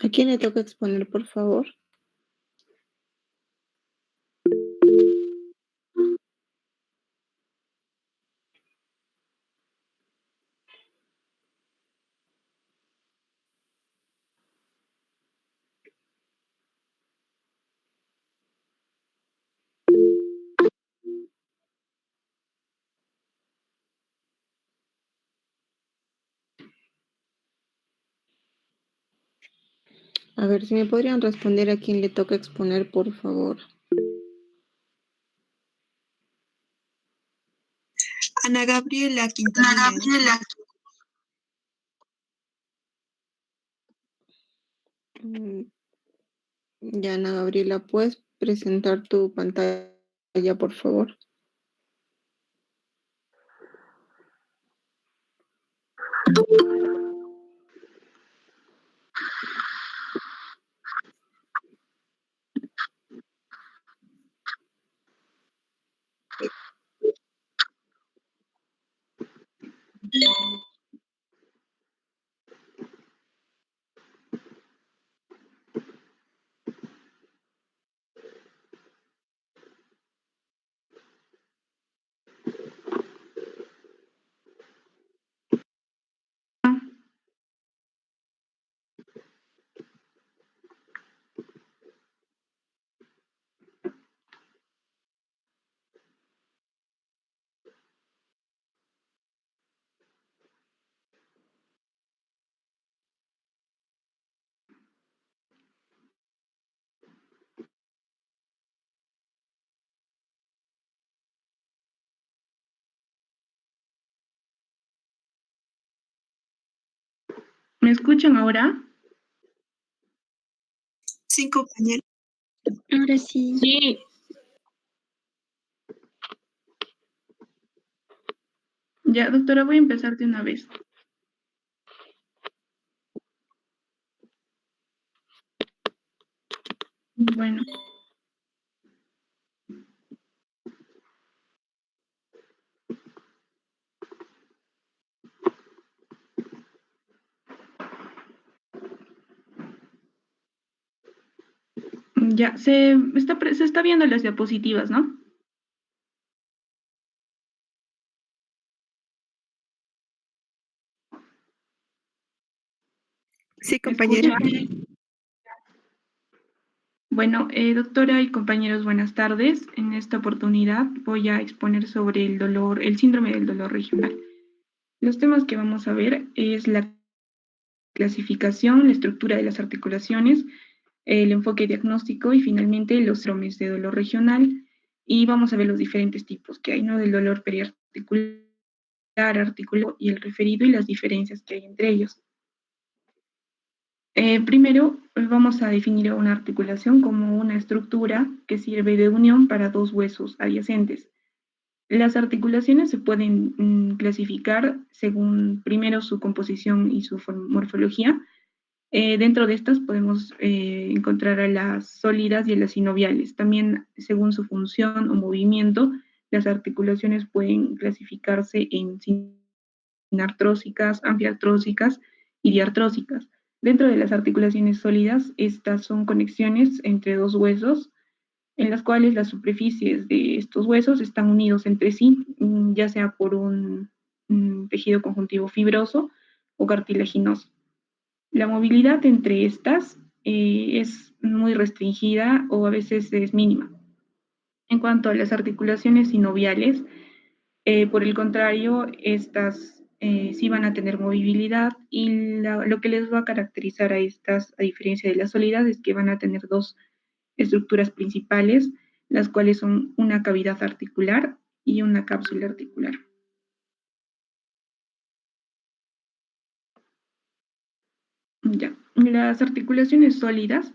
¿A quién le toca exponer, por favor? A ver, si me podrían responder a quién le toca exponer, por favor. Ana Gabriela Ana Quintanilla. Gabriela. Mm, Ya, Ana Gabriela, ¿puedes presentar tu pantalla, por favor? ¿Me escuchan ahora? Sí, compañero. Ahora sí. Sí. Ya, doctora, voy a empezar de una vez. Bueno. Ya, se está viendo las diapositivas, ¿no? Sí, ¿Me compañero. escuchan? Bueno, doctora y compañeros, buenas tardes. En esta oportunidad voy a exponer sobre el síndrome del dolor regional. Los temas que vamos a ver es la clasificación, la estructura de las articulaciones, el enfoque diagnóstico y finalmente los síndromes de dolor regional. Y vamos a ver los diferentes tipos que hay, ¿no? Del dolor periarticular, articular y el referido y las diferencias que hay entre ellos. Primero, vamos a definir una articulación como una estructura que sirve de unión para dos huesos adyacentes. Las articulaciones se pueden clasificar según primero su composición y su morfología. Dentro de estas podemos encontrar a las sólidas y a las sinoviales. También según su función o movimiento, las articulaciones pueden clasificarse en sinartrósicas, anfiartrósicas y diartrósicas. Dentro de las articulaciones sólidas, estas son conexiones entre dos huesos en las cuales las superficies de estos huesos están unidos entre sí, ya sea por un tejido conjuntivo fibroso o cartilaginoso. La movilidad entre estas es muy restringida o a veces es mínima. En cuanto a las articulaciones sinoviales, por el contrario, estas sí van a tener movilidad y lo que les va a caracterizar a estas, a diferencia de las sólidas, es que van a tener dos estructuras principales, las cuales son una cavidad articular y una cápsula articular. Ya. Las articulaciones sólidas,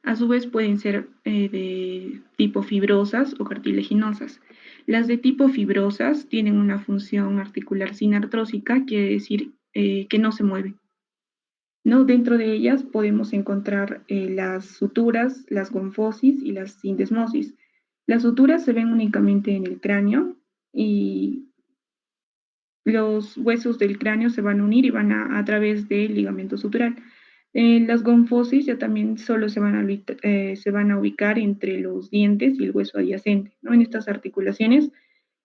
a su vez, pueden ser de tipo fibrosas o cartilaginosas. Las de tipo fibrosas tienen una función articular sinartrósica, quiere decir que no se mueven. ¿No? Dentro de ellas podemos encontrar las suturas, las gonfosis y las sindesmosis. Las suturas se ven únicamente en el cráneo y los huesos del cráneo se van a unir y van a través del ligamento sutural. Las gonfosis ya también solo se van a ubicar entre los dientes y el hueso adyacente, ¿no? En estas articulaciones,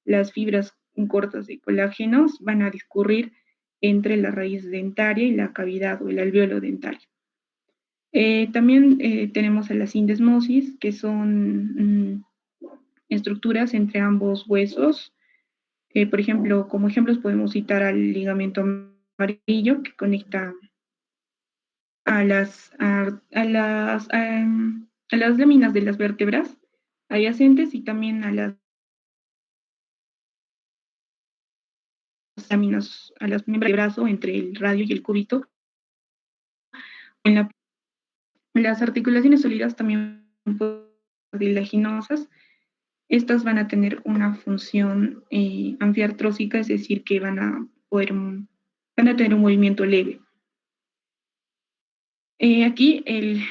las fibras cortas de colágenos van a discurrir entre la raíz dentaria y la cavidad o el alvéolo dentario. También tenemos a la sindesmosis, que son estructuras entre ambos huesos. Por ejemplo, como ejemplos podemos citar al ligamento amarillo que conecta a las láminas de las vértebras adyacentes y también a las láminas, a las membras de brazo entre el radio y el cúbito. En las articulaciones sólidas también cartilaginosas, estas van a tener una función anfiartrósica, es decir, que van a tener un movimiento leve. Aquí el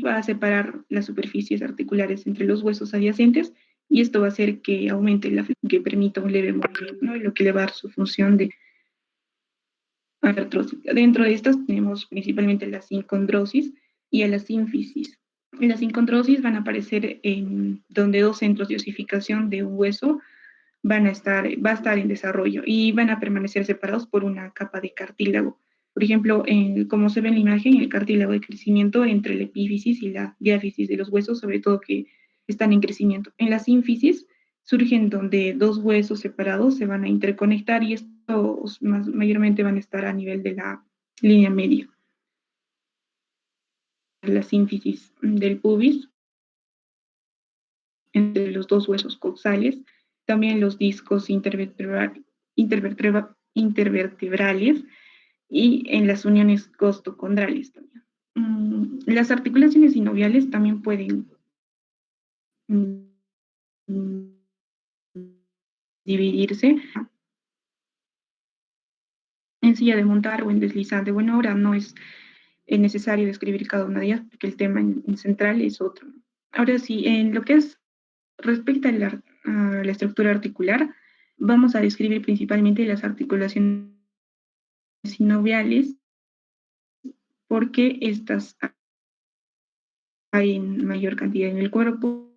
va a separar las superficies articulares entre los huesos adyacentes y esto va a hacer que aumente la flexión, que permita un leve movimiento, ¿no? Y lo que le va a dar su función de artrósica. Dentro de estas tenemos principalmente la sincondrosis y a la sínfisis. En la sincondrosis van a aparecer en donde dos centros de osificación de un hueso va a estar en desarrollo y van a permanecer separados por una capa de cartílago. Por ejemplo, como se ve en la imagen, el cartílago de crecimiento entre la epífisis y la diáfisis de los huesos, sobre todo que están en crecimiento. En la sínfisis surgen donde dos huesos separados se van a interconectar y estos mayormente van a estar a nivel de la línea media. La sínfisis del pubis entre los dos huesos coxales, también los discos intervertebrales y en las uniones costocondrales también. Las articulaciones sinoviales también pueden dividirse en silla de montar o en deslizante. Bueno, ahora no es necesario describir cada una de ellas porque el tema en central es otro. Ahora sí, en lo que es respecto a la estructura articular, vamos a describir principalmente las articulaciones sinoviales porque estas hay en mayor cantidad en el cuerpo.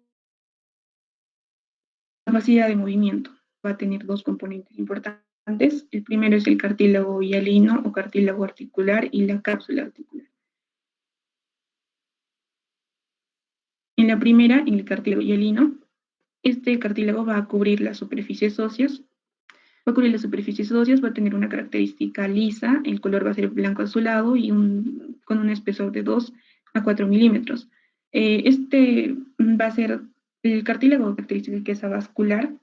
La capacidad de movimiento va a tener dos componentes importantes. El primero es el cartílago hialino o cartílago articular y la cápsula articular. En la primera, en el cartílago hialino, este cartílago va a cubrir las superficies óseas. Va a cubrir las superficies óseas, va a tener una característica lisa, el color va a ser blanco azulado y con un espesor de 2 a 4 milímetros. Este va a ser el cartílago característica que es avascular,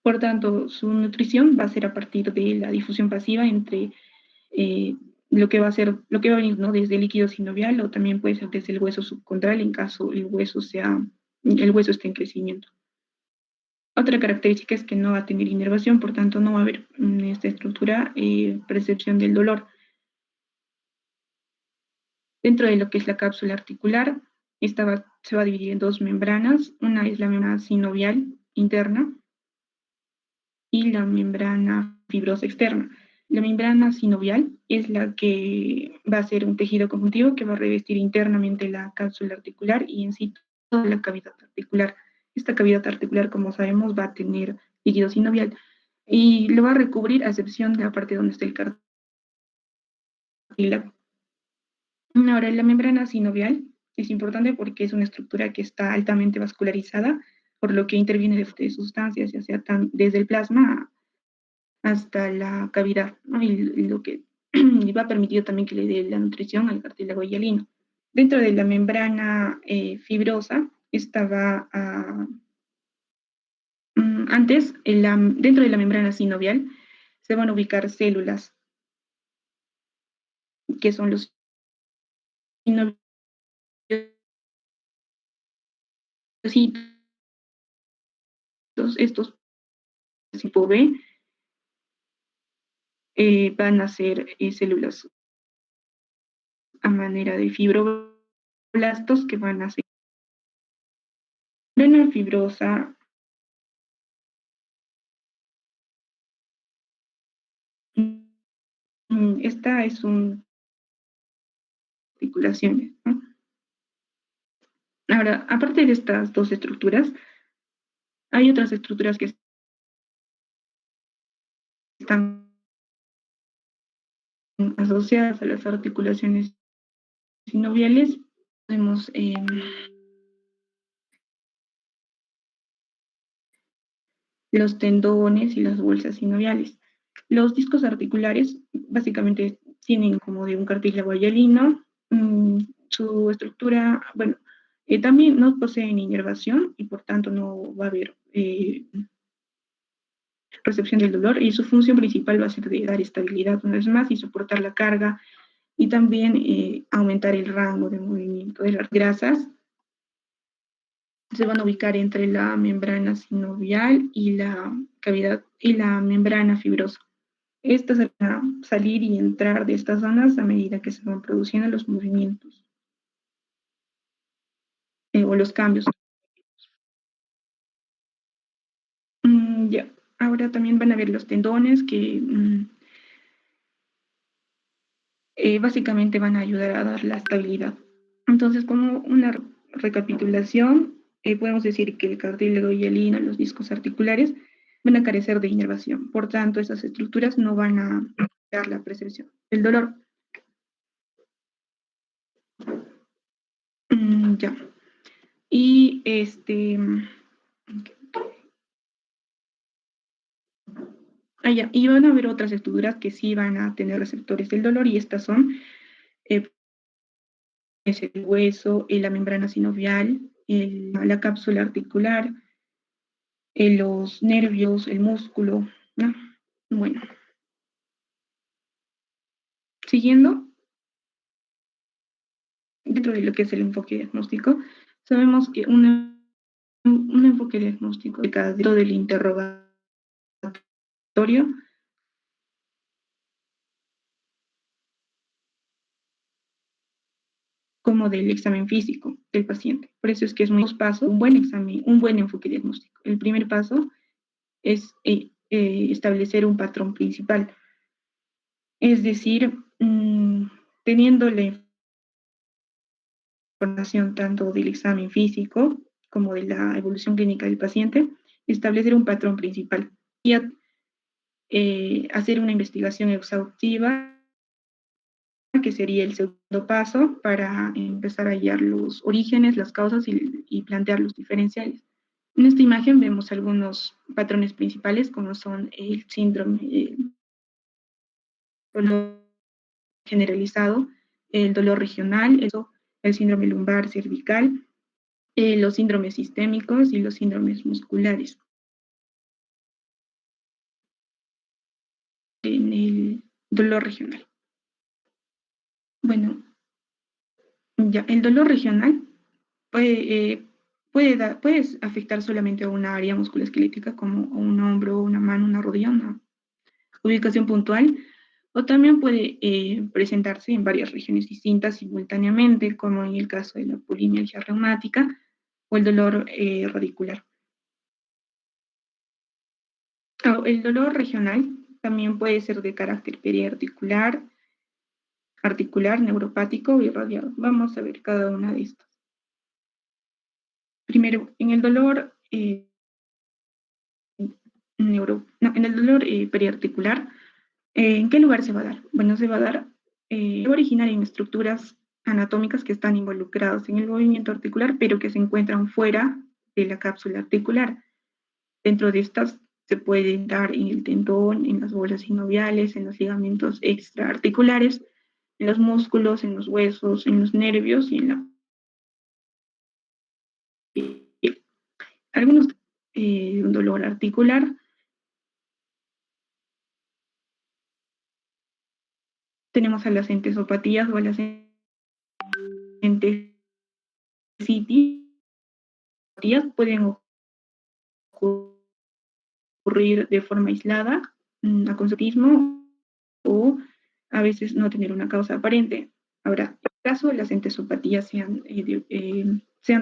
por tanto, su nutrición va a ser a partir de la difusión pasiva entre lo que va a venir, ¿no? Desde el líquido sinovial o también puede ser desde el hueso subcondral en caso el hueso esté en crecimiento. Otra característica es que no va a tener inervación, por tanto no va a haber en esta estructura percepción del dolor. Dentro de lo que es la cápsula articular, se va a dividir en dos membranas. Una es la membrana sinovial interna y la membrana fibrosa externa. La membrana sinovial es la que va a ser un tejido conjuntivo que va a revestir internamente la cápsula articular y en sí toda la cavidad articular. Esta cavidad articular, como sabemos, va a tener líquido sinovial y lo va a recubrir a excepción de la parte donde está el cartílago. Ahora, la membrana sinovial es importante porque es una estructura que está altamente vascularizada, por lo que interviene de sustancias, ya sea desde el plasma hasta la cavidad, ¿no? Y lo que va a permitir también que le dé la nutrición al cartílago hialino. Dentro de la membrana fibrosa, esta va a... Antes, dentro de la membrana sinovial, se van a ubicar células, que son los sinovicitos, estos tipo B, van a ser células a manera de fibroblastos que van a ser membrana fibrosa Esta es un articulaciones, ¿no? Ahora, aparte de estas dos estructuras, hay otras estructuras que están asociadas a las articulaciones sinoviales. Podemos los tendones y las bolsas sinoviales. Los discos articulares básicamente tienen como de un cartílago hialino. Su estructura, bueno, también no poseen inervación y por tanto no va a haber recepción del dolor, y su función principal va a ser de dar estabilidad una vez más y soportar la carga, y también aumentar el rango de movimiento de las grasas. Se van a ubicar entre la membrana sinovial y la cavidad y la membrana fibrosa. Estas van a salir y entrar de estas zonas a medida que se van produciendo los movimientos o los cambios. Ya. Ahora también van a ver los tendones que básicamente van a ayudar a dar la estabilidad. Entonces, como una recapitulación, podemos decir que el cartílago hialino, los discos articulares, van a carecer de inervación. Por tanto, esas estructuras no van a dar la percepción del dolor. Ya. Y y van a haber otras estructuras que sí van a tener receptores del dolor, y estas son es el hueso, la membrana sinovial, la cápsula articular, los nervios, el músculo, ¿no? Bueno, siguiendo, dentro de lo que es el enfoque diagnóstico, sabemos que un enfoque diagnóstico de cada dentro del interrogatorio, como del examen físico del paciente. Por eso es que es muy paso, un buen examen, un buen enfoque diagnóstico. El primer paso es establecer un patrón principal, es decir, teniendo la información tanto del examen físico como de la evolución clínica del paciente, establecer un patrón principal y hacer una investigación exhaustiva, que sería el segundo paso para empezar a hallar los orígenes, las causas y plantear los diferenciales. En esta imagen vemos algunos patrones principales, como son el síndrome, dolor generalizado, el dolor regional, el síndrome lumbar cervical, los síndromes sistémicos y los síndromes musculares. En el dolor regional. Bueno, ya, el dolor regional puede afectar solamente a una área musculoesquelética, como un hombro, una mano, una rodilla, una ubicación puntual, o también puede presentarse en varias regiones distintas simultáneamente, como en el caso de la polimialgia reumática o el dolor radicular. El dolor regional también puede ser de carácter periarticular, articular, neuropático o irradiado. Vamos a ver cada una de estas. Primero, en el dolor en el dolor periarticular, ¿en qué lugar se va a dar? Bueno, se va a dar, se va a originar en estructuras anatómicas que están involucradas en el movimiento articular, pero que se encuentran fuera de la cápsula articular. Dentro de estas se puede dar en el tendón, en las bolas sinoviales, en los ligamentos extraarticulares, en los músculos, en los huesos, en los nervios y en la piel. Algunos un dolor articular. Tenemos a las entesopatías o a las entesitis. Pueden ocurrir de forma aislada, a consecutismo, o a veces no tener una causa aparente. Ahora, en el caso de las entesopatías sean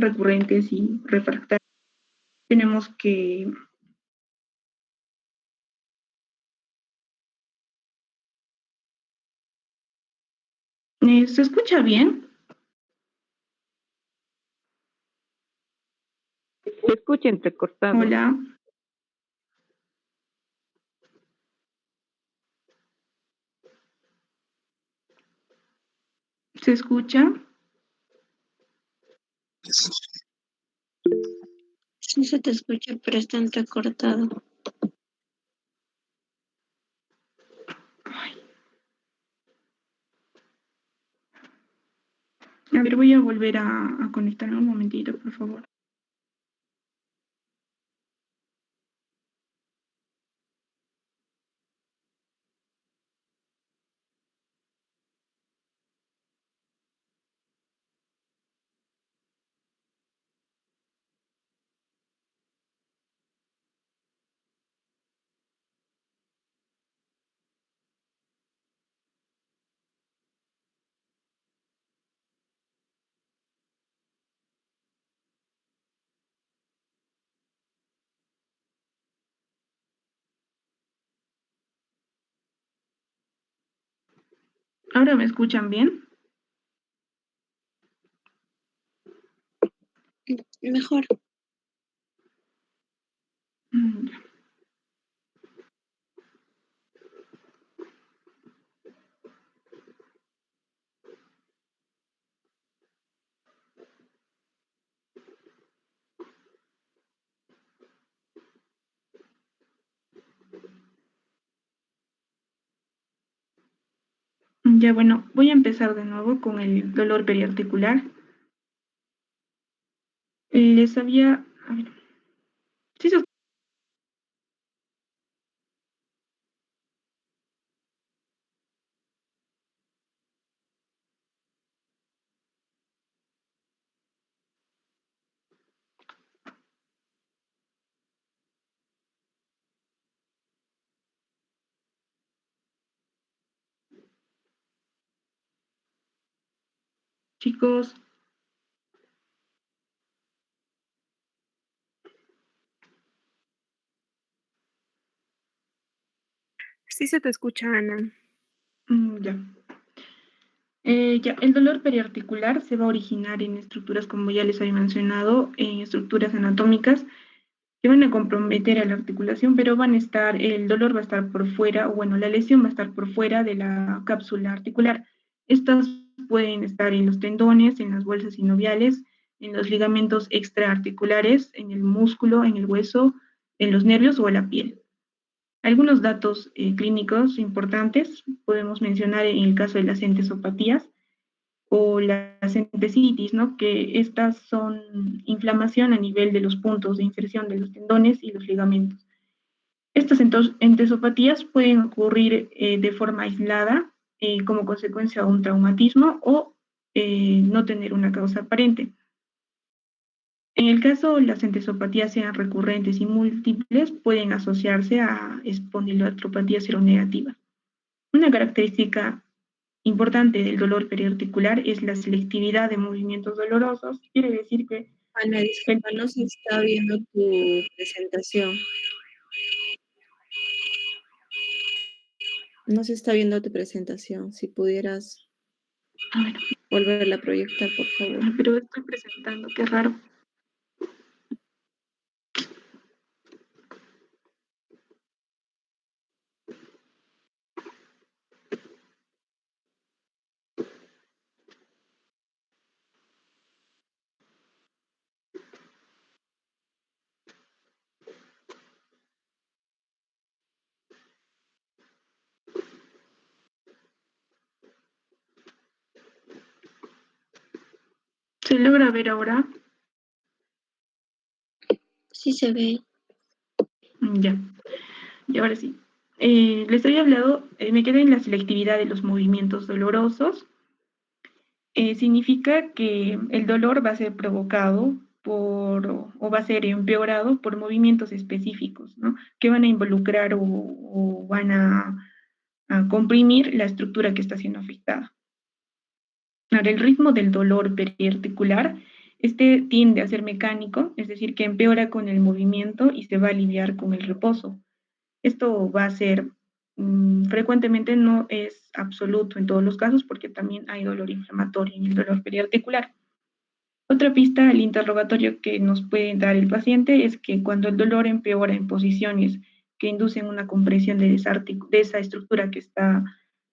recurrentes y refractarias, tenemos que ¿Se escucha bien? Se escucha entrecortado. Hola. ¿Se escucha? Sí se te escucha, pero está entrecortado. A ver, voy a volver a conectarme un momentito, por favor. ¿Ahora me escuchan bien? Mejor. Ya. Ya, bueno, voy a empezar de nuevo con el dolor periarticular. Les había... A ver, ¿sí se chicos? Sí se te escucha, Ana. Ya. Ya, el dolor periarticular se va a originar en estructuras, como ya les había mencionado, en estructuras anatómicas que van a comprometer a la articulación, pero el dolor va a estar por fuera, o bueno, la lesión va a estar por fuera de la cápsula articular. Estas pueden estar en los tendones, en las bolsas sinoviales, en los ligamentos extraarticulares, en el músculo, en el hueso, en los nervios o en la piel. Algunos datos clínicos importantes podemos mencionar en el caso de las entesopatías o las entesitis, ¿no? Que estas son inflamación a nivel de los puntos de inserción de los tendones y los ligamentos. Estas entesopatías pueden ocurrir de forma aislada como consecuencia de un traumatismo o no tener una causa aparente. En el caso las entesopatías sean recurrentes y múltiples, pueden asociarse a espondiloartropatía seronegativa. Una característica importante del dolor periarticular es la selectividad de movimientos dolorosos. Quiere decir que Ana, disculpa, no se está viendo tu presentación. No se está viendo tu presentación. Si pudieras a ver, volverla a proyectar, por favor. pero estoy presentando, qué raro. ¿Se logra ver ahora? Sí se ve. Ya, y ahora sí. Les había hablado, me quedé en la selectividad de los movimientos dolorosos. Significa que el dolor va a ser provocado o va a ser empeorado por movimientos específicos, ¿no? Que van a involucrar o van a comprimir la estructura que está siendo afectada. Ahora, el ritmo del dolor periarticular, este tiende a ser mecánico, es decir, que empeora con el movimiento y se va a aliviar con el reposo. Esto va a ser frecuentemente no es absoluto en todos los casos porque también hay dolor inflamatorio en el dolor periarticular. Otra pista al interrogatorio que nos puede dar el paciente es que cuando el dolor empeora en posiciones que inducen una compresión de esa estructura que está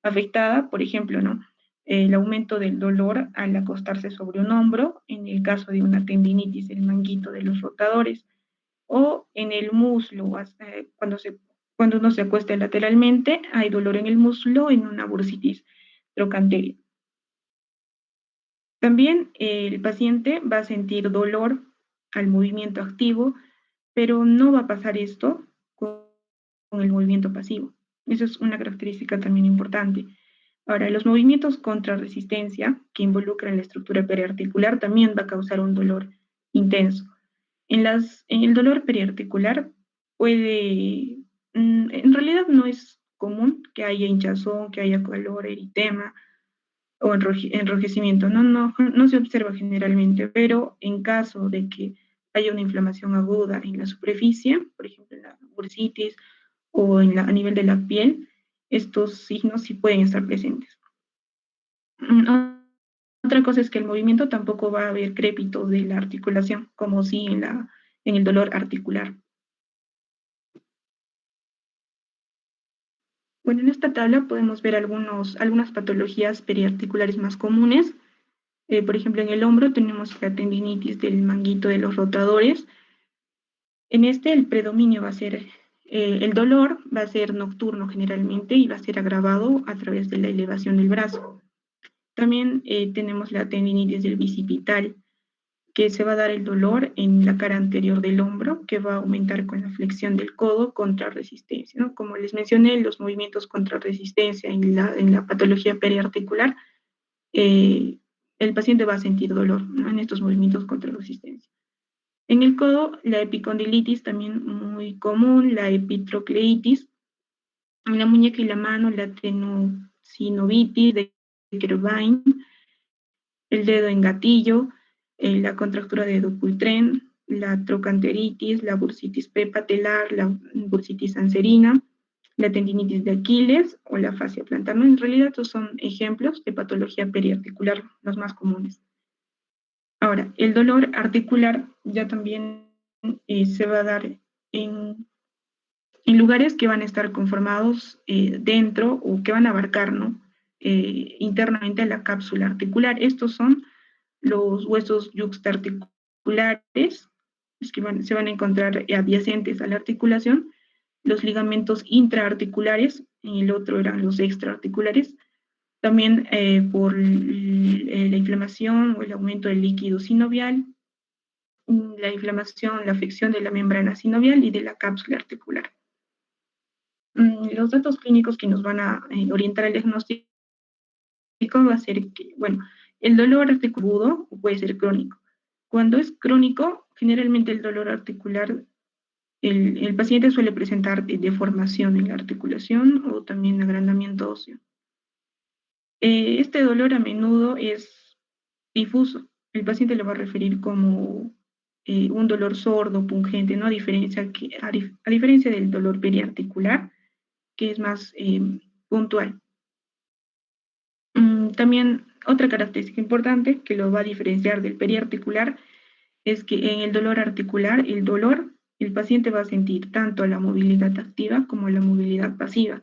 afectada, por ejemplo, ¿no? El aumento del dolor al acostarse sobre un hombro, en el caso de una tendinitis, el manguito de los rotadores, o en el muslo, cuando uno se acuesta lateralmente, hay dolor en el muslo en una bursitis trochanteriana. También el paciente va a sentir dolor al movimiento activo, pero no va a pasar esto con el movimiento pasivo. Eso es una característica también importante. Ahora, los movimientos contra resistencia que involucran la estructura periarticular también va a causar un dolor intenso. En el dolor periarticular en realidad no es común que haya hinchazón, que haya calor, eritema o enrojecimiento. No se observa generalmente, pero en caso de que haya una inflamación aguda en la superficie, por ejemplo en la bursitis o a nivel de la piel, estos signos sí pueden estar presentes. Otra cosa es que el movimiento tampoco va a haber crépitos de la articulación, como sí en el dolor articular. Bueno, en esta tabla podemos ver algunas patologías periarticulares más comunes. Por ejemplo, en el hombro tenemos la tendinitis del manguito de los rotadores. En el predominio va a ser, el dolor va a ser nocturno generalmente y va a ser agravado a través de la elevación del brazo. También tenemos la tendinitis del bicipital, que se va a dar el dolor en la cara anterior del hombro, que va a aumentar con la flexión del codo contra resistencia, ¿no? Como les mencioné, los movimientos contra resistencia en la patología periarticular, el paciente va a sentir dolor, ¿no? En estos movimientos contra resistencia. En el codo, la epicondilitis también muy común, la epitrocleitis, en la muñeca y la mano, la tenosinovitis de Kerbein, el dedo en gatillo, la contractura de Dupuytren, la trochanteritis, la bursitis prepatelar, la bursitis anserina, la tendinitis de Aquiles o la fascia plantar. En realidad estos son ejemplos de patología periarticular, los más comunes. Ahora, el dolor articular ya también se va a dar en lugares que van a estar conformados dentro o que van a abarcar, ¿no? Internamente la cápsula articular. Estos son los huesos yuxtaarticulares, que se van a encontrar adyacentes a la articulación, los ligamentos intraarticulares, y el otro eran los extraarticulares, también por la inflamación o el aumento del líquido sinovial, la inflamación, la afección de la membrana sinovial y de la cápsula articular. Los datos clínicos que nos van a orientar al diagnóstico va a ser que, bueno, el dolor articular puede ser crónico. Cuando es crónico, generalmente el dolor articular, el paciente suele presentar deformación en la articulación o también agrandamiento óseo. Este dolor a menudo es difuso. El paciente lo va a referir como un dolor sordo, pungente, ¿no? A diferencia del dolor periarticular, que es más puntual. También otra característica importante que lo va a diferenciar del periarticular es que en el dolor articular, el paciente va a sentir tanto la movilidad activa como la movilidad pasiva,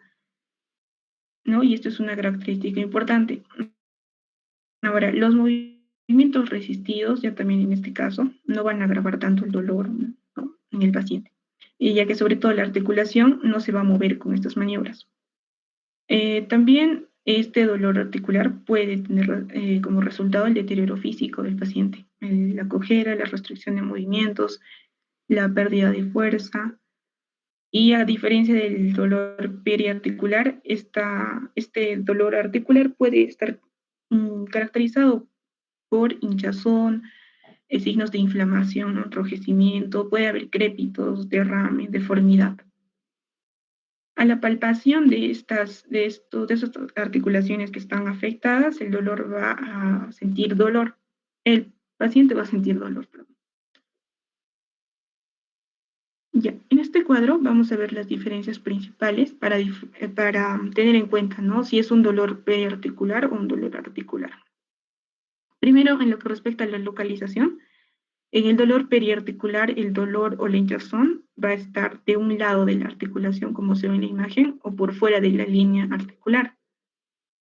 ¿no? Y esto es una característica importante. Ahora, los movimientos resistidos, ya también en este caso, no van a agravar tanto el dolor, ¿no? En el paciente, ya que sobre todo la articulación no se va a mover con estas maniobras. También este dolor articular puede tener como resultado el deterioro físico del paciente, la cojera, la restricción de movimientos, la pérdida de fuerza, y a diferencia del dolor periarticular, este dolor articular puede estar caracterizado por hinchazón, signos de inflamación, enrojecimiento, puede haber crépitos, derrames, deformidad. A la palpación de esas articulaciones que están afectadas, el dolor va a sentir dolor. El paciente va a sentir dolor, perdón. Ya, en este este cuadro vamos a ver las diferencias principales para tener en cuenta, ¿no? Si es un dolor periarticular o un dolor articular. Primero, en lo que respecta a la localización, en el dolor periarticular, el dolor o la hinchazón va a estar de un lado de la articulación, como se ve en la imagen, o por fuera de la línea articular.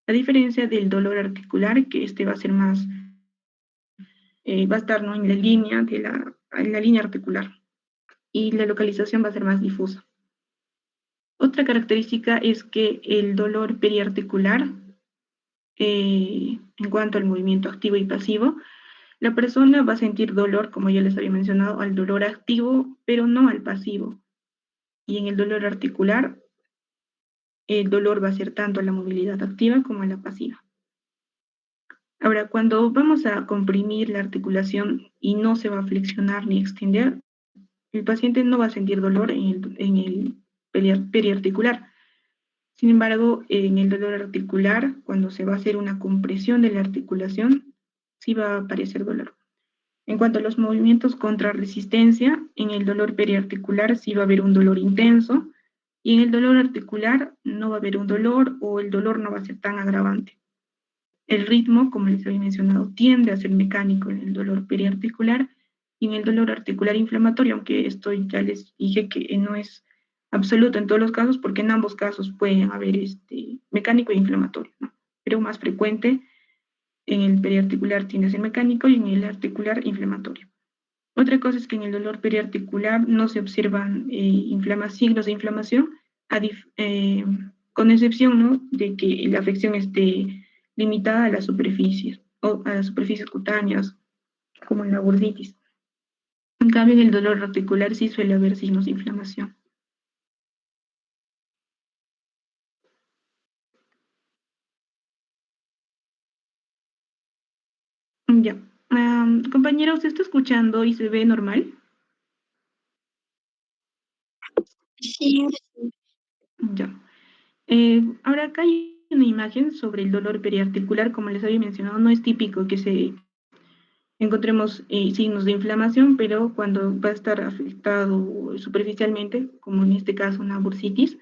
A diferencia del dolor articular, que este va a ser más, va a estar, ¿no?, en la línea articular, y la localización va a ser más difusa. Otra característica es que el dolor periarticular, en cuanto al movimiento activo y pasivo, la persona va a sentir dolor, como ya les había mencionado, al dolor activo, pero no al pasivo. Y en el dolor articular, el dolor va a ser tanto a la movilidad activa como a la pasiva. Ahora, cuando vamos a comprimir la articulación y no se va a flexionar ni extender, el paciente no va a sentir dolor en el periarticular. Sin embargo, en el dolor articular, cuando se va a hacer una compresión de la articulación, sí va a aparecer dolor. En cuanto a los movimientos contra resistencia, en el dolor periarticular sí va a haber un dolor intenso, y en el dolor articular no va a haber un dolor, o el dolor no va a ser tan agravante. El ritmo, como les había mencionado, tiende a ser mecánico en el dolor periarticular y en el dolor articular inflamatorio, aunque esto ya les dije que no es absoluto en todos los casos, porque en ambos casos pueden haber mecánico e inflamatorio, ¿no? Pero más frecuente en el periarticular tiende a ser mecánico y en el articular inflamatorio. Otra cosa es que en el dolor periarticular no se observan signos de inflamación, con excepción, ¿no?, de que la afección esté limitada a las superficies o a las superficies cutáneas, como en la bursitis. En cambio, en el dolor articular sí suele haber signos de inflamación. Ya. Compañera, ¿usted está escuchando y se ve normal? Sí, Ya. Ahora acá hay una imagen sobre el dolor periarticular, como les había mencionado, no es típico que encontremos signos de inflamación, pero cuando va a estar afectado superficialmente, como en este caso una bursitis,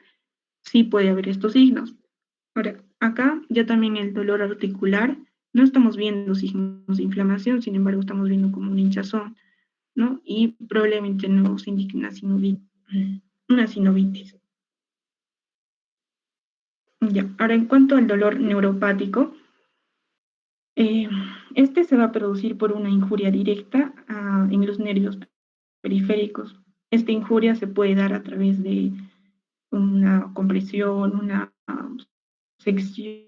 sí puede haber estos signos. Ahora, acá ya también el dolor articular, no estamos viendo signos de inflamación, sin embargo estamos viendo como un hinchazón, ¿no? Y probablemente nos indique una sinovitis. Ya, ahora en cuanto al dolor neuropático, este se va a producir por una injuria directa en los nervios periféricos. Esta injuria se puede dar a través de una compresión, una sección,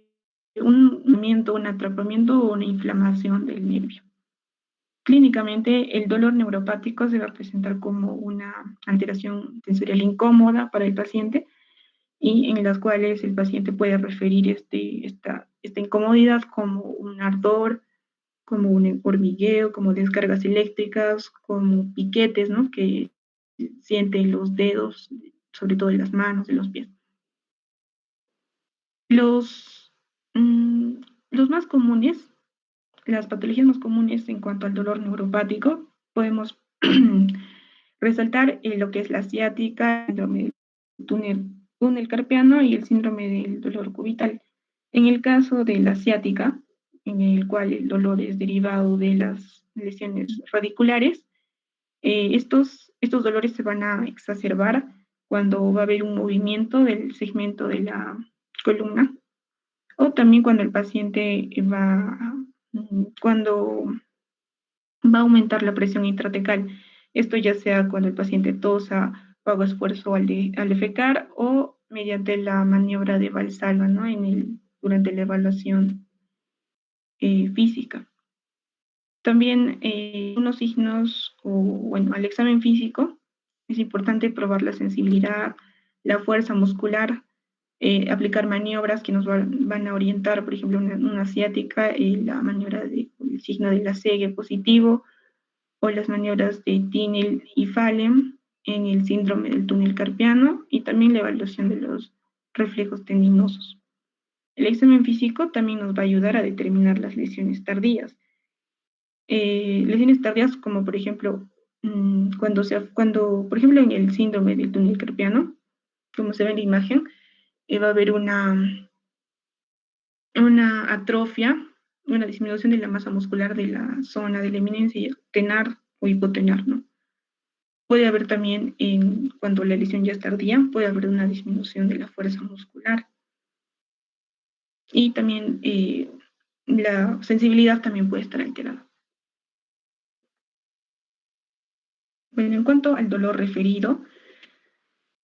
un movimiento, un atrapamiento o una inflamación del nervio. Clínicamente, el dolor neuropático se va a presentar como una alteración sensorial incómoda para el paciente, y en las cuales el paciente puede referir esta incomodidad como un ardor, como un hormigueo, como descargas eléctricas, como piquetes, ¿no?, que sienten los dedos, sobre todo en las manos, en los pies. Los más comunes, las patologías más comunes en cuanto al dolor neuropático, podemos resaltar lo que es la ciática, el síndrome del túnel carpiano y el síndrome del dolor cubital. En el caso de la ciática, en el cual el dolor es derivado de las lesiones radiculares, estos dolores se van a exacerbar cuando va a haber un movimiento del segmento de la columna, o también cuando el paciente cuando va a aumentar la presión intratecal. Esto ya sea cuando el paciente tosa o haga esfuerzo al defecar, o mediante la maniobra de Valsalva, ¿no?, durante la evaluación física. También unos signos, al examen físico, es importante probar la sensibilidad, la fuerza muscular, aplicar maniobras que nos van a orientar, por ejemplo, una ciática, la maniobra del signo de la Segue positivo, o las maniobras de Tinel y Fallen en el síndrome del túnel carpiano, y también la evaluación de los reflejos tendinosos. El examen físico también nos va a ayudar a determinar las lesiones tardías. Lesiones tardías como, por ejemplo, Cuando, por ejemplo, en el síndrome del túnel carpiano, como se ve en la imagen, va a haber una atrofia, una disminución de la masa muscular de la zona de la eminencia tenar o hipotenar, ¿no? Puede haber también, cuando la lesión ya es tardía, puede haber una disminución de la fuerza muscular. Y también la sensibilidad también puede estar alterada. Bueno, en cuanto al dolor referido,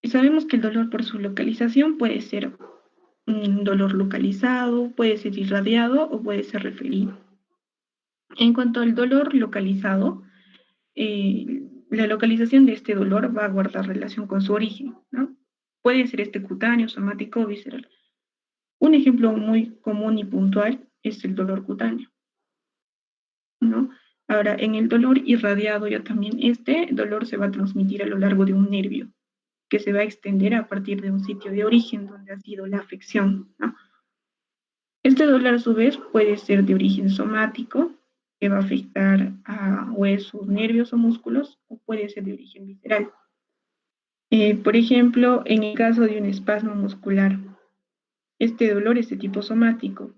sabemos que el dolor por su localización puede ser un dolor localizado, puede ser irradiado o puede ser referido. En cuanto al dolor localizado, la localización de este dolor va a guardar relación con su origen, ¿no? Puede ser cutáneo, somático o visceral. Un ejemplo muy común y puntual es el dolor cutáneo, ¿no? Ahora, en el dolor irradiado ya también este dolor se va a transmitir a lo largo de un nervio, que se va a extender a partir de un sitio de origen donde ha sido la afección, ¿no? Este dolor a su vez puede ser de origen somático, que va a afectar a huesos, nervios o músculos, o puede ser de origen visceral. Por ejemplo, en el caso de un espasmo muscular, este dolor es de tipo somático.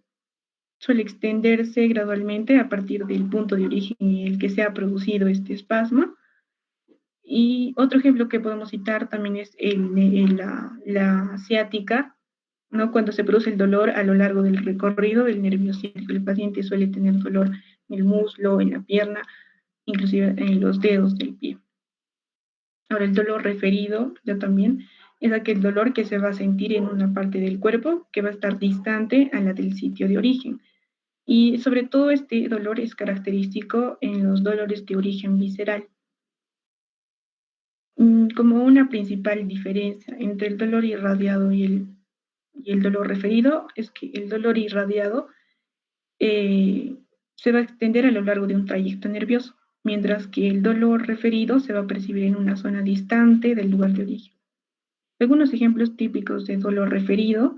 Suele extenderse gradualmente a partir del punto de origen en el que se ha producido este espasmo. Y otro ejemplo que podemos citar también es la ciática, ¿no? Cuando se produce el dolor a lo largo del recorrido del nervio ciático. El paciente suele tener dolor en el muslo, en la pierna, inclusive en los dedos del pie. Ahora, el dolor referido ya también es aquel dolor que se va a sentir en una parte del cuerpo que va a estar distante a la del sitio de origen. Y sobre todo este dolor es característico en los dolores de origen visceral. Como una principal diferencia entre el dolor irradiado y el dolor referido es que el dolor irradiado se va a extender a lo largo de un trayecto nervioso, mientras que el dolor referido se va a percibir en una zona distante del lugar de origen. Algunos ejemplos típicos de dolor referido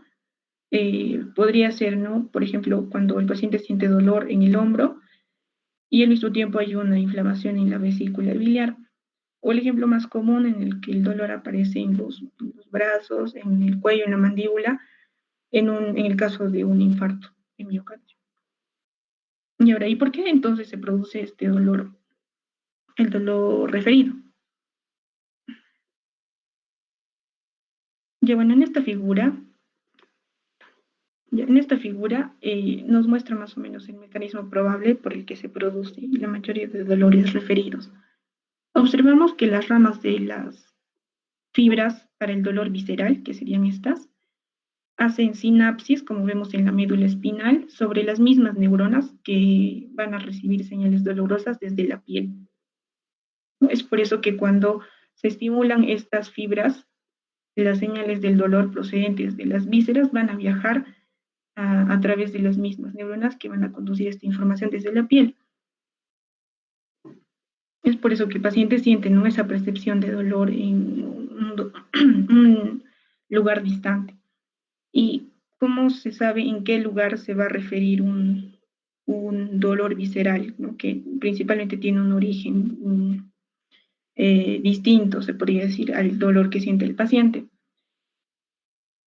podría ser, ¿no? Por ejemplo, cuando el paciente siente dolor en el hombro y al mismo tiempo hay una inflamación en la vesícula biliar. O el ejemplo más común en el que el dolor aparece en los brazos, en el cuello, en la mandíbula, en el caso de un infarto de miocardio. Y ahora, ¿y por qué entonces se produce este dolor, el dolor referido? Ya bueno, en esta figura nos muestra más o menos el mecanismo probable por el que se produce la mayoría de dolores referidos. Observamos que las ramas de las fibras para el dolor visceral, que serían estas, hacen sinapsis, como vemos en la médula espinal, sobre las mismas neuronas que van a recibir señales dolorosas desde la piel. Es por eso que cuando se estimulan estas fibras, las señales del dolor procedentes de las vísceras van a viajar a través de las mismas neuronas que van a conducir esta información desde la piel. Es por eso que el paciente siente, ¿no?, esa percepción de dolor en un lugar distante. ¿Y cómo se sabe en qué lugar se va a referir un dolor visceral, ¿no?, que principalmente tiene un origen distinto, se podría decir, al dolor que siente el paciente?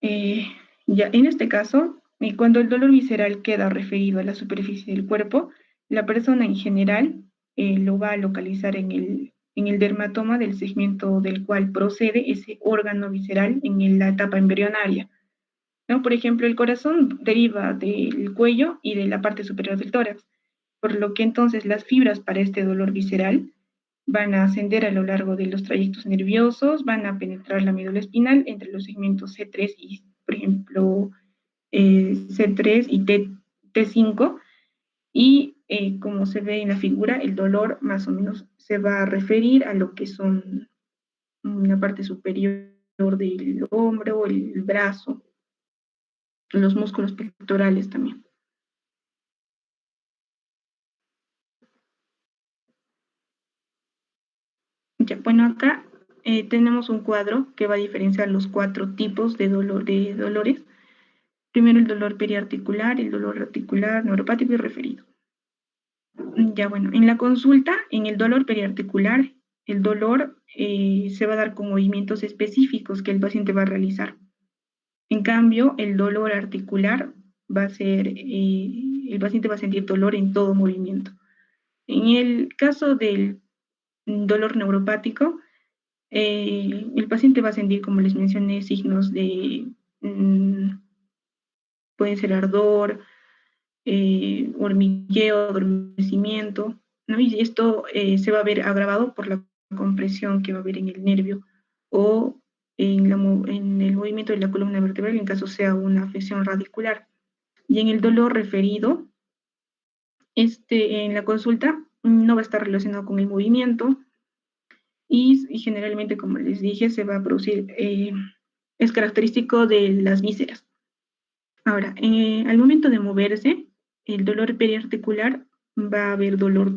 Ya en este caso, cuando el dolor visceral queda referido a la superficie del cuerpo, la persona en general lo va a localizar en el dermatoma del segmento del cual procede ese órgano visceral en la etapa embrionaria, ¿no? Por ejemplo, el corazón deriva del cuello y de la parte superior del tórax, por lo que entonces las fibras para este dolor visceral van a ascender a lo largo de los trayectos nerviosos, van a penetrar la médula espinal entre los segmentos C3 y, por ejemplo, C3 y T5, y como se ve en la figura, el dolor más o menos se va a referir a lo que son la parte superior del hombro, el brazo, los músculos pectorales también. Ya, bueno, acá tenemos un cuadro que va a diferenciar los 4 tipos de dolores. Primero el dolor periarticular, el dolor articular, neuropático y referido. Ya bueno, en la consulta, en el dolor periarticular, el dolor se va a dar con movimientos específicos que el paciente va a realizar. En cambio, el dolor articular va a ser, el paciente va a sentir dolor en todo movimiento. En el caso del dolor neuropático, el paciente va a sentir, como les mencioné, signos de, pueden ser ardor, hormigueo, adormecimiento, ¿no? Y esto se va a ver agravado por la compresión que va a haber en el nervio o en el movimiento de la columna vertebral en caso sea una afección radicular. Y en el dolor referido, en la consulta no va a estar relacionado con el movimiento y generalmente, como les dije, se va a producir, es característico de las vísceras. Ahora, al momento de moverse, el dolor periarticular va a haber dolor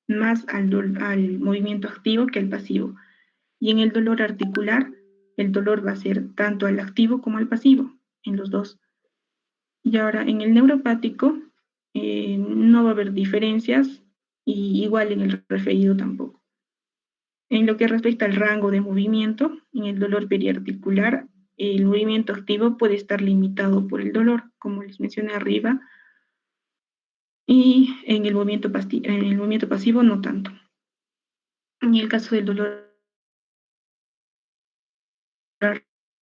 más al movimiento activo que al pasivo. Y en el dolor articular, el dolor va a ser tanto al activo como al pasivo, en los dos. Y ahora, en el neuropático, no va a haber diferencias, y igual en el referido tampoco. En lo que respecta al rango de movimiento, en el dolor periarticular, el movimiento activo puede estar limitado por el dolor, como les mencioné arriba, y en el movimiento pasivo no tanto. En el caso del dolor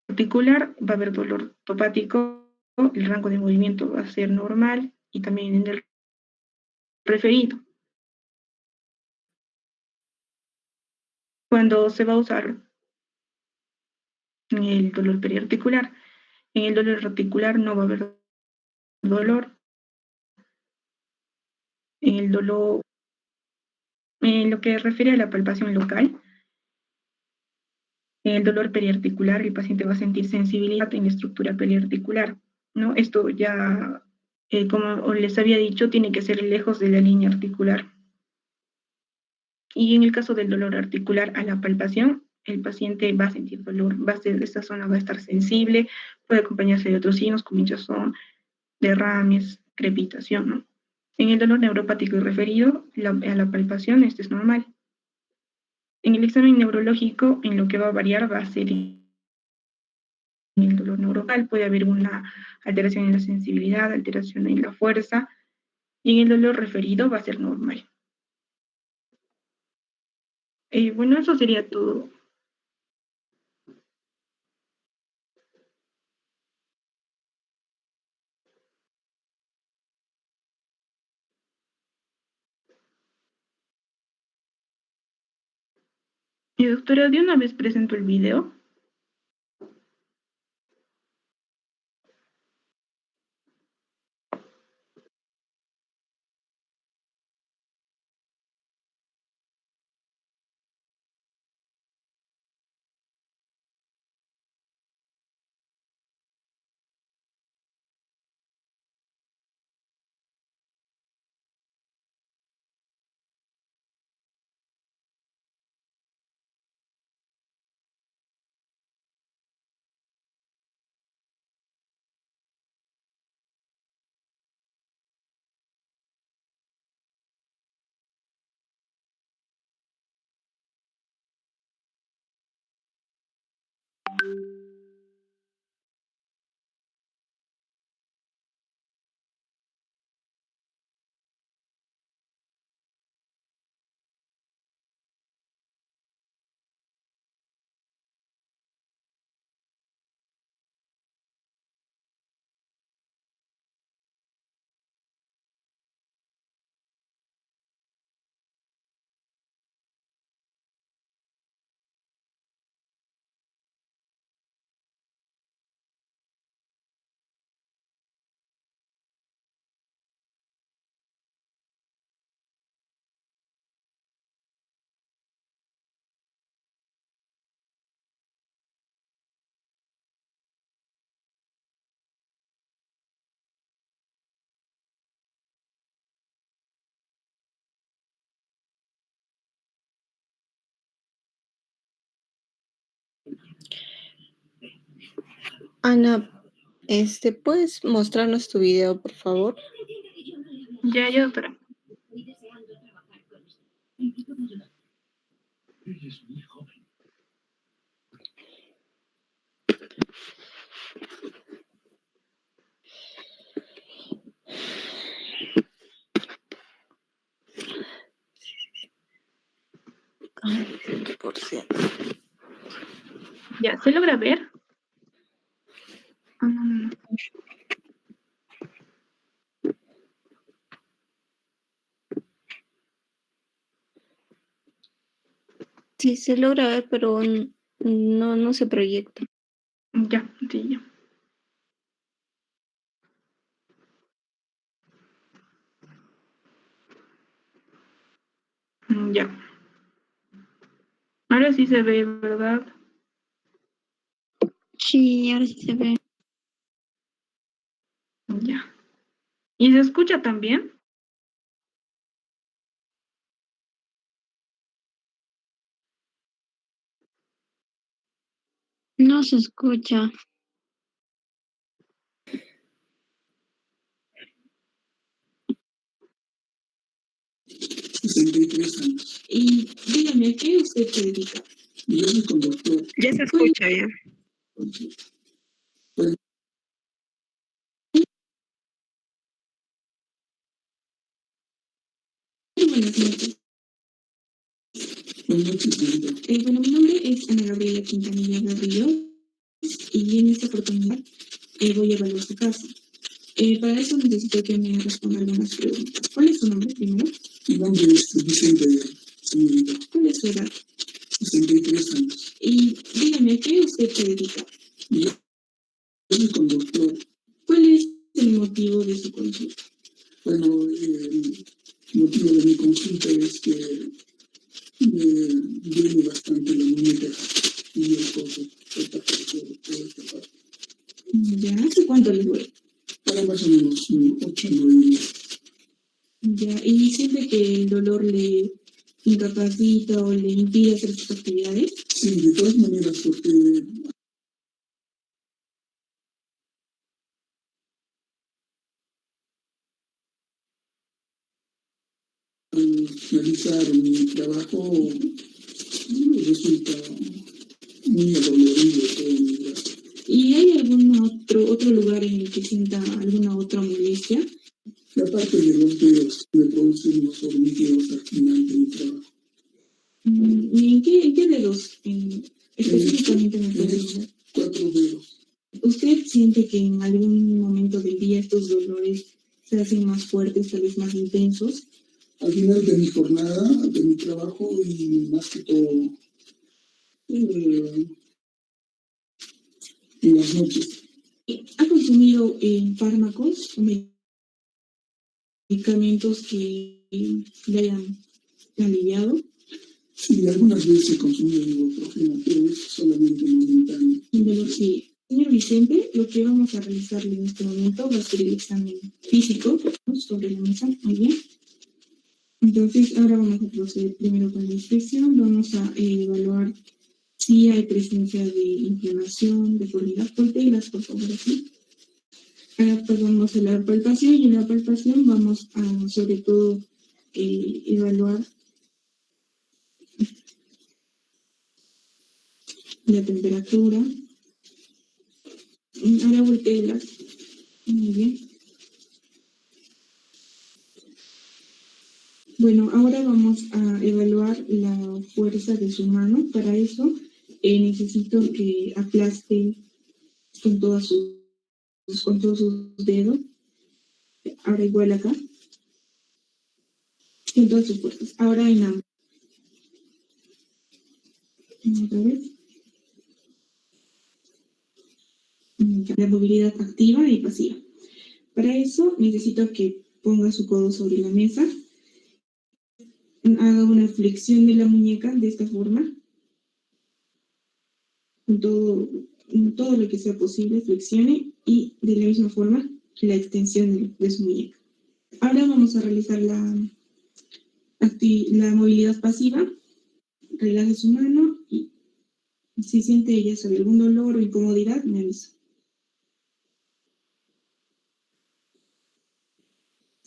articular, va a haber dolor topático, el rango de movimiento va a ser normal, y también en el referido. Cuando se va a usar el dolor periarticular, en el dolor articular no va a haber dolor. En el dolor, en lo que refiere a la palpación local, en el dolor periarticular el paciente va a sentir sensibilidad en la estructura periarticular, ¿no? Esto ya, como les había dicho, tiene que ser lejos de la línea articular. Y en el caso del dolor articular a la palpación, el paciente va a sentir dolor, esta zona va a estar sensible, puede acompañarse de otros signos como hinchazón, derrames, crepitación, ¿no? En el dolor neuropático y referido a la palpación, este es normal. En el examen neurológico, en lo que va a variar va a ser en el dolor neuronal, puede haber una alteración en la sensibilidad, alteración en la fuerza, y en el dolor referido va a ser normal. Bueno, eso sería todo. Doctora, de una vez presento el video. Ana, ¿puedes mostrarnos tu video, por favor? Ya, doctora. Ya, ¿se logra ver? Ah, no, no, no. Sí, se logra ver, pero no se proyecta. Ya, sí, ya. Ya. Ahora sí se ve, ¿verdad? Sí, ahora sí se ve. Ya. ¿Y se escucha también? No se escucha. Y dígame, ¿a qué usted se dedica? Yo soy conductor. Ya se escucha, ya. Buenas noches. Buenas noches, señorita. Bueno, mi nombre es Ana Gabriela Quintanilla Garrido y en esta oportunidad voy a evaluar su caso. Para eso necesito que me responda algunas preguntas. ¿Cuál es su nombre primero? Mi nombre es Vicente, señorita. ¿Cuál es su edad? 63 años. Y dígame, ¿a qué usted se dedica? Yo soy conductor. ¿Cuál es el motivo de su consulta? Bueno, el motivo de mi consulta es que me duele bastante la muñeca y el codo. Esta parte, toda esta parte. ¿Ya? ¿Hace cuánto le duele? Para más o menos 8 o 9 días. Ya, ¿y siente que el dolor le incapacita o le impide hacer sus actividades? Sí, de todas maneras, porque al realizar mi trabajo resulta muy adolorido todo mi brazo. ¿Y hay algún otro lugar en el que sienta alguna otra molestia? La parte de los dedos me producen unos hormigueos al final de mi trabajo. ¿Y en qué dedos específicamente me puede ayudar? 4 dedos. ¿Usted siente que en algún momento del día estos dolores se hacen más fuertes, tal vez más intensos? Al final de mi jornada, de mi trabajo y más que todo en las noches. ¿Ha consumido fármacos o medicamentos que le hayan aliviado? Sí, algunas veces he consumido ibuprofeno, pero es solamente momentáneo. Sí. Señor Vicente, lo que vamos a realizarle en este momento va a ser el examen físico sobre la mesa. Muy bien. Entonces, ahora vamos a proceder primero con la inspección. Vamos a evaluar si hay presencia de inflamación, deformidad. Voltéelas, por favor, aquí. Ahora pues vamos a la palpación y en la palpación vamos a, sobre todo, evaluar la temperatura. Ahora voltéelas. Muy bien. Bueno, ahora vamos a evaluar la fuerza de su mano. Para eso necesito que aplaste con con todos sus dedos. Ahora igual acá. Con todas sus fuerzas. Ahora en ambos. Otra vez. La movilidad activa y pasiva. Para eso necesito que ponga su codo sobre la mesa. Haga una flexión de la muñeca de esta forma. Con todo lo que sea posible, flexione y de la misma forma la extensión de su muñeca. Ahora vamos a realizar la movilidad pasiva. Relaje su mano y si siente ella sobre algún dolor o incomodidad, me avisa.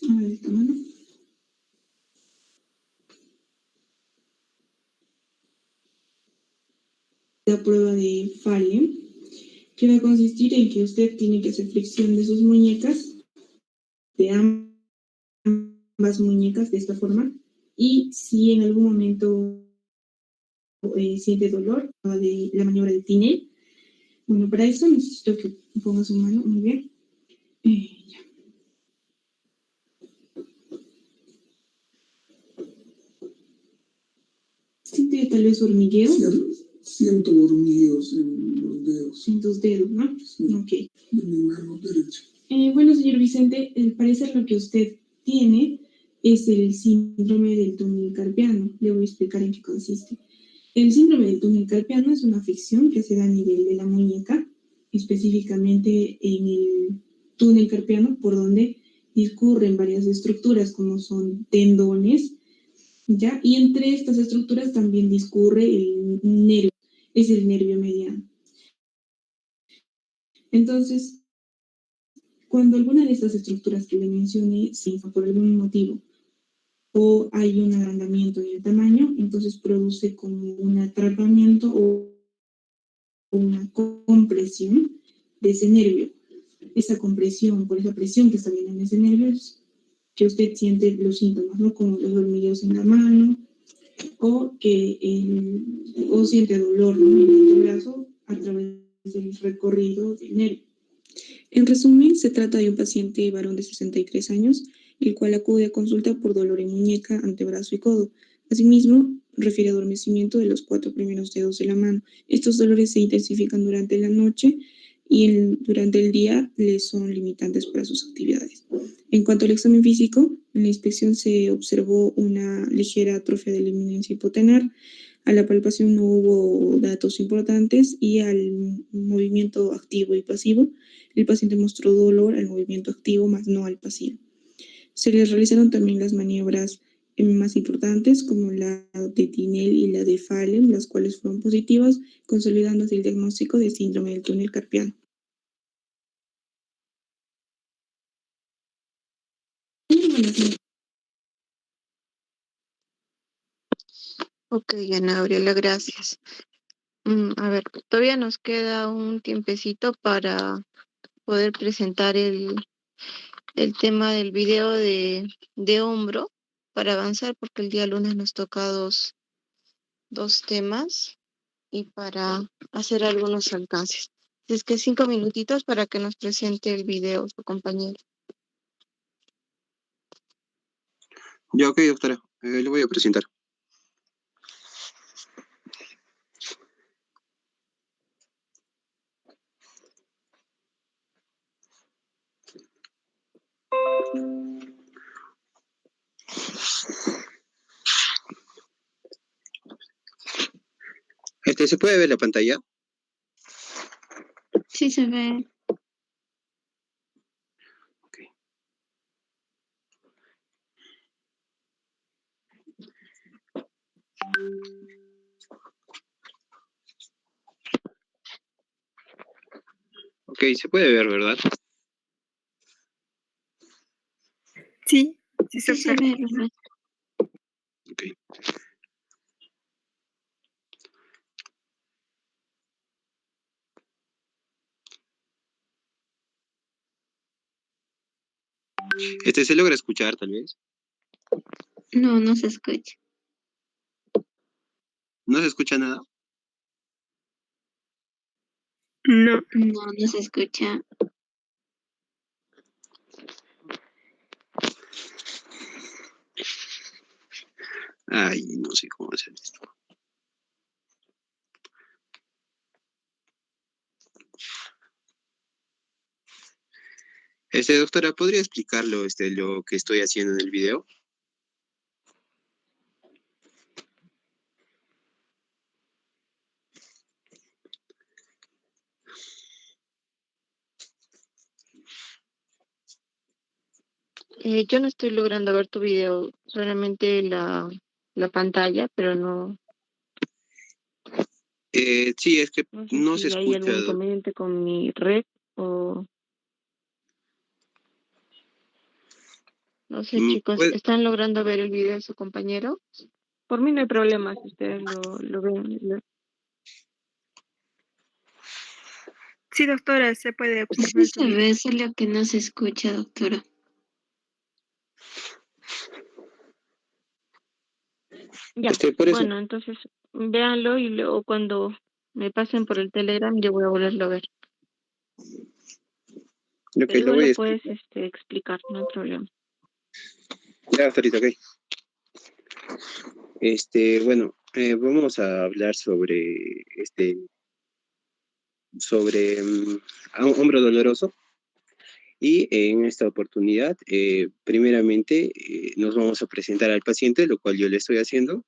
A ver esta mano. la prueba de Fallen, que va a consistir en que usted tiene que hacer flexión de sus muñecas, de ambas muñecas de esta forma, y si en algún momento siente dolor, de la maniobra de Tinel. Bueno, para eso necesito que ponga su mano, muy bien. Ya. ¿Siente tal vez hormigueo? Siento hormigueos en los dedos. En tus dedos, ¿no? Sí. Ok. De mi mano derecha. Bueno, señor Vicente, al parecer lo que usted tiene es el síndrome del túnel carpiano. Le voy a explicar en qué consiste. El síndrome del túnel carpiano es una afección que se da a nivel de la muñeca, específicamente en el túnel carpiano, por donde discurren varias estructuras como son tendones, ¿ya? Y entre estas estructuras también discurre el nervio, es el nervio mediano. Entonces, cuando alguna de estas estructuras que le mencioné se infla por algún motivo o hay un agrandamiento en el tamaño, entonces produce como un atrapamiento o una compresión de ese nervio. Esa compresión, por esa presión que está viendo en ese nervio, es que usted siente los síntomas, ¿no? Como los hormigueos en la mano o o siente dolor, ¿no?, en el brazo a través del recorrido del nervio. En resumen, se trata de un paciente varón de 63 años, el cual acude a consulta por dolor en muñeca, antebrazo y codo. Asimismo, refiere adormecimiento de los 4 primeros dedos de la mano. Estos dolores se intensifican durante la noche y durante el día les son limitantes para sus actividades. En cuanto al examen físico, en la inspección se observó una ligera atrofia de la eminencia hipotenar. A la palpación no hubo datos importantes y al movimiento activo y pasivo, el paciente mostró dolor al movimiento activo, más no al pasivo. Se les realizaron también las maniobras más importantes, como la de Tinel y la de Fallen, las cuales fueron positivas, consolidando así el diagnóstico de síndrome del túnel carpiano. Ok, Ana Gabriela, gracias. A ver, todavía nos queda un tiempecito para poder presentar el tema del video de hombro para avanzar, porque el día lunes nos toca dos temas y para hacer algunos alcances. Es que 5 minutitos para que nos presente el video su compañero. Ya, ok, doctora. Le voy a presentar. ¿Se puede ver la pantalla? Sí se ve. Ok. Ok, se puede ver, ¿verdad? Sí, sí se Sí se observa. ve, ¿verdad? Ok. ¿Se logra escuchar, tal vez? No, no se escucha. ¿No se escucha nada? No, No, no se escucha. Ay, no sé cómo hacer esto. Doctora, ¿podría explicarlo, lo que estoy haciendo en el video? Yo no estoy logrando ver tu video, solamente la pantalla, pero no, Sí, es que no sé no se si hay escucha. algún inconveniente con mi red o no sé, chicos, Pues, ¿están logrando ver el video de su compañero? Por mí no hay problema si ustedes lo ven. Sí, doctora, se puede observar Sí el se sonido. ve, solo que no se escucha, doctora. Ya, Por eso, bueno, entonces véanlo y luego cuando me pasen por el Telegram yo voy a volverlo a ver. lo Pero que lo igual voy a lo puedes explicar. explicar, no hay problema. Ya, ahorita, ok. Bueno, vamos a hablar sobre hombro doloroso. Y en esta oportunidad, primeramente, nos vamos a presentar al paciente, lo cual yo le estoy haciendo.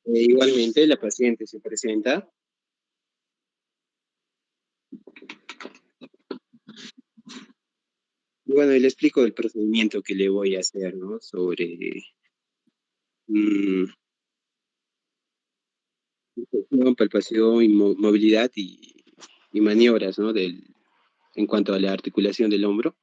Igualmente, la paciente se presenta. Y bueno, y le explico el procedimiento que le voy a hacer, ¿no? Sobre mm, palpación, movilidad y maniobras, ¿no? En cuanto a la articulación del hombro.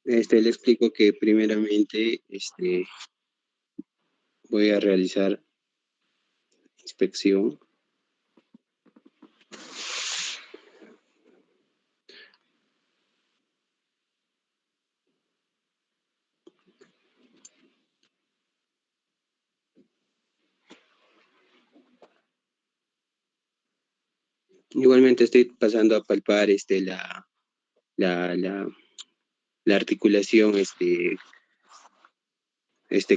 Le explico que primeramente voy a realizar inspección. Igualmente estoy pasando a palpar la, la, la articulación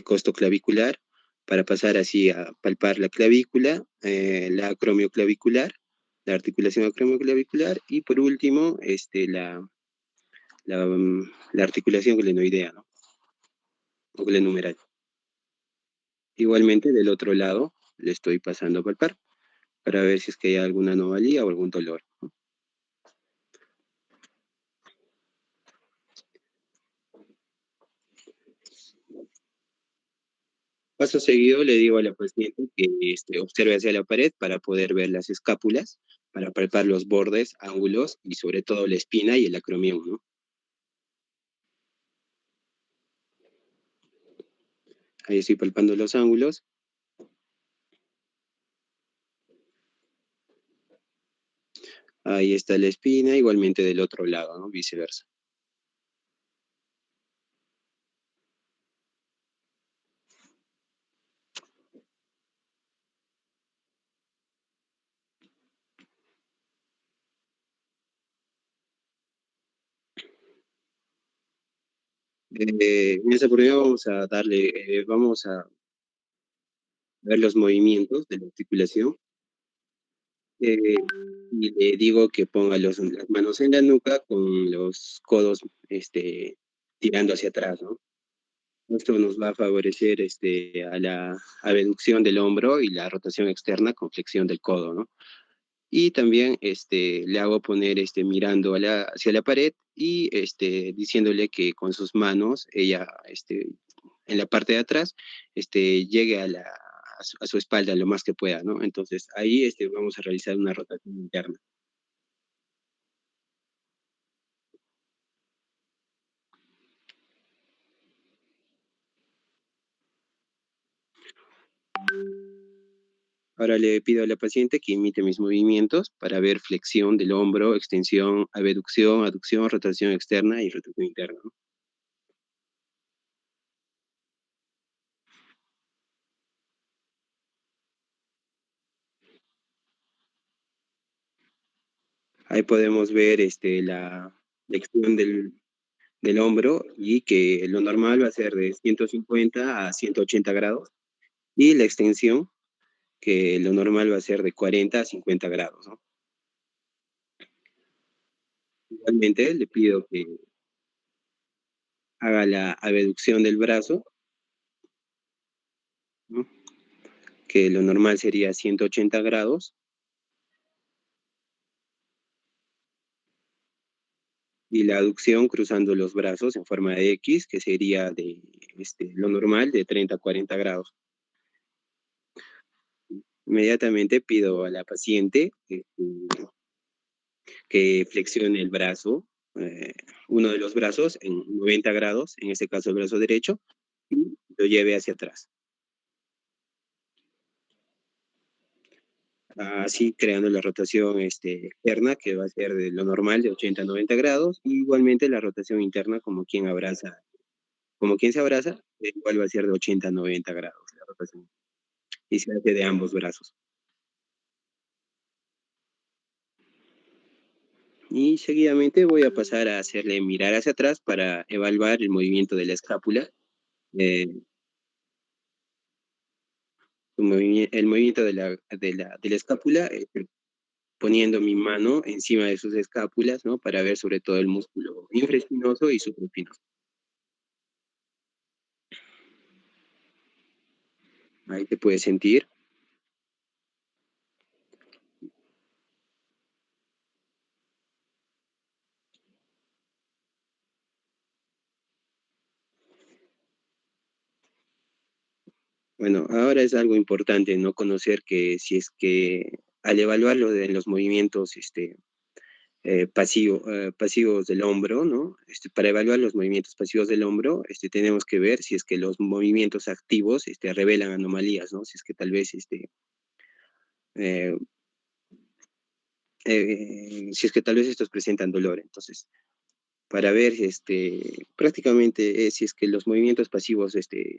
costoclavicular para pasar así a palpar la clavícula, la acromioclavicular, la articulación acromioclavicular y por último la articulación glenoidea, ¿no? O glenumeral. Igualmente del otro lado le estoy pasando a palpar para ver si es que hay alguna anomalía o algún dolor. Paso seguido le digo a la paciente que observe hacia la pared para poder ver las escápulas, para palpar los bordes, ángulos y sobre todo la espina y el acromión, ¿no? Ahí estoy palpando los ángulos. Ahí está la espina, igualmente del otro lado, ¿no? Viceversa. En esta oportunidad vamos a ver los movimientos de la articulación. Y le digo que ponga las manos en la nuca con los codos tirando hacia atrás, ¿no? Esto nos va a favorecer a la abducción del hombro y la rotación externa con flexión del codo, ¿no? Y también le hago poner mirando hacia la pared y diciéndole que con sus manos ella en la parte de atrás llegue a su espalda lo más que pueda, ¿no? Entonces ahí vamos a realizar una rotación interna. Ahora le pido a la paciente que imite mis movimientos para ver flexión del hombro, extensión, abducción, aducción, rotación externa y rotación interna, ¿no? Ahí podemos ver la flexión del hombro y que lo normal va a ser de 150 a 180 grados y la extensión que lo normal va a ser de 40 a 50 grados, ¿no? Igualmente le pido que haga la abducción del brazo, ¿no? Que lo normal sería 180 grados y la aducción cruzando los brazos en forma de X, que sería de lo normal, de 30 a 40 grados. Inmediatamente pido a la paciente que flexione el brazo, uno de los brazos en 90 grados, en este caso el brazo derecho, y lo lleve hacia atrás. Así creando la rotación externa, que va a ser de lo normal de 80 a 90 grados, y igualmente la rotación interna como quien se abraza, igual va a ser de 80 a 90 grados la rotación, y se hace de ambos brazos. Y seguidamente voy a pasar a hacerle mirar hacia atrás para evaluar el movimiento de la escápula, eh, el movimiento de la escápula, poniendo mi mano encima de sus escápulas, ¿no? Para ver sobre todo el músculo infraespinoso y supraespinoso. Ahí te puedes sentir. Bueno, ahora es algo importante no conocer que si es que al evaluarlo de los movimientos pasivos del hombro, ¿no? Para evaluar los movimientos pasivos del hombro, tenemos que ver si es que los movimientos activos revelan anomalías, ¿no? Si es que tal vez eh, si es que tal vez estos presentan dolor. Entonces, para ver prácticamente si es que los movimientos pasivos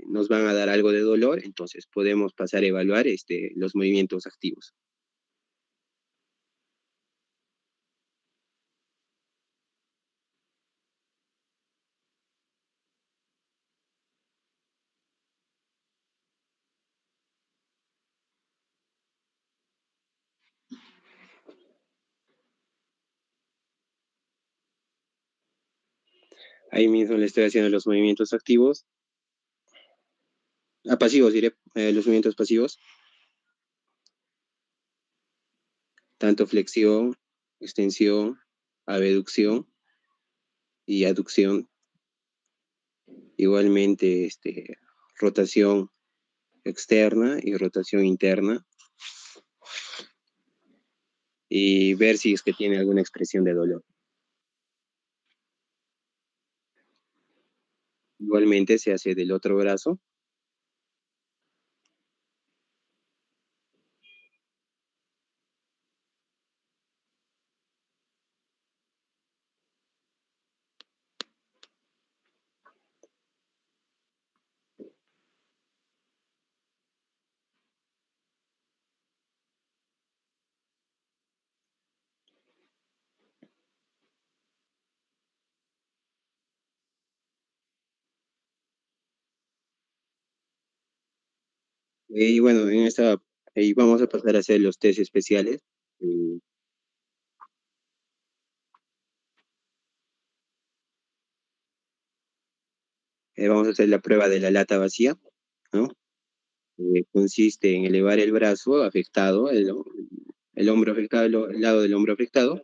nos van a dar algo de dolor, entonces podemos pasar a evaluar los movimientos activos. Ahí mismo le estoy haciendo los movimientos activos. Pasivos, diré, los movimientos pasivos. Tanto flexión, extensión, abducción y aducción. Igualmente, rotación externa y rotación interna. Y ver si es que tiene alguna expresión de dolor. Igualmente se hace del otro brazo. Y bueno, y vamos a pasar a hacer los test especiales. Y, vamos a hacer la prueba de la lata vacía, ¿no? Consiste en elevar el brazo afectado, el hombro afectado, el lado del hombro afectado,